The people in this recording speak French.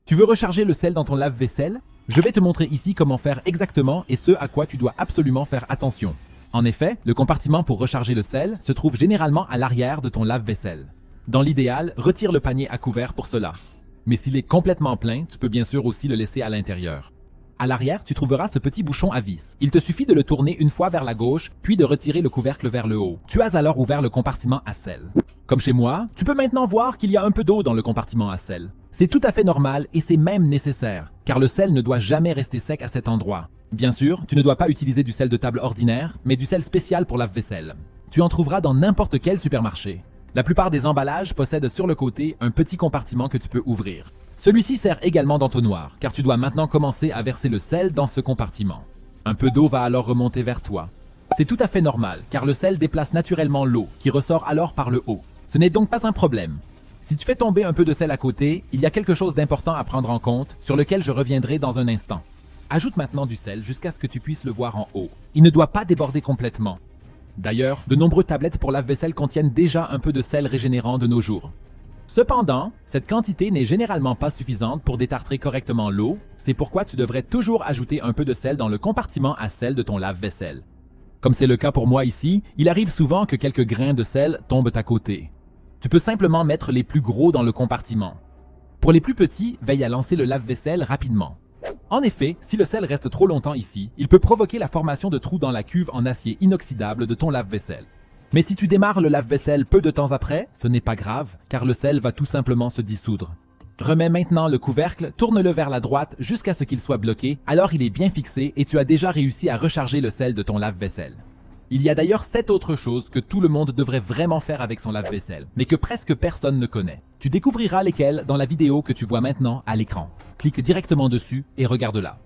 Tu veux recharger le sel dans ton lave-vaisselle? Je vais te montrer ici comment faire exactement et ce à quoi tu dois absolument faire attention. En effet, le compartiment pour recharger le sel se trouve généralement à l'arrière de ton lave-vaisselle. Dans l'idéal, retire le panier à couvert pour cela. Mais s'il est complètement plein, tu peux bien sûr aussi le laisser à l'intérieur. À l'arrière, tu trouveras ce petit bouchon à vis. Il te suffit de le tourner une fois vers la gauche, puis de retirer le couvercle vers le haut. Tu as alors ouvert le compartiment à sel. Comme chez moi, tu peux maintenant voir qu'il y a un peu d'eau dans le compartiment à sel. C'est tout à fait normal et c'est même nécessaire, car le sel ne doit jamais rester sec à cet endroit. Bien sûr, tu ne dois pas utiliser du sel de table ordinaire, mais du sel spécial pour lave-vaisselle. Tu en trouveras dans n'importe quel supermarché. La plupart des emballages possèdent sur le côté un petit compartiment que tu peux ouvrir. Celui-ci sert également d'entonnoir, car tu dois maintenant commencer à verser le sel dans ce compartiment. Un peu d'eau va alors remonter vers toi. C'est tout à fait normal, car le sel déplace naturellement l'eau, qui ressort alors par le haut. Ce n'est donc pas un problème. Si tu fais tomber un peu de sel à côté, il y a quelque chose d'important à prendre en compte, sur lequel je reviendrai dans un instant. Ajoute maintenant du sel jusqu'à ce que tu puisses le voir en haut. Il ne doit pas déborder complètement. D'ailleurs, de nombreuses tablettes pour lave-vaisselle contiennent déjà un peu de sel régénérant de nos jours. Cependant, cette quantité n'est généralement pas suffisante pour détartrer correctement l'eau, c'est pourquoi tu devrais toujours ajouter un peu de sel dans le compartiment à sel de ton lave-vaisselle. Comme c'est le cas pour moi ici, il arrive souvent que quelques grains de sel tombent à côté. Tu peux simplement mettre les plus gros dans le compartiment. Pour les plus petits, veille à lancer le lave-vaisselle rapidement. En effet, si le sel reste trop longtemps ici, il peut provoquer la formation de trous dans la cuve en acier inoxydable de ton lave-vaisselle. Mais si tu démarres le lave-vaisselle peu de temps après, ce n'est pas grave, car le sel va tout simplement se dissoudre. Remets maintenant le couvercle, tourne-le vers la droite jusqu'à ce qu'il soit bloqué, alors il est bien fixé et tu as déjà réussi à recharger le sel de ton lave-vaisselle. Il y a d'ailleurs 7 autres choses que tout le monde devrait vraiment faire avec son lave-vaisselle, mais que presque personne ne connaît. Tu découvriras lesquelles dans la vidéo que tu vois maintenant à l'écran. Clique directement dessus et regarde-la.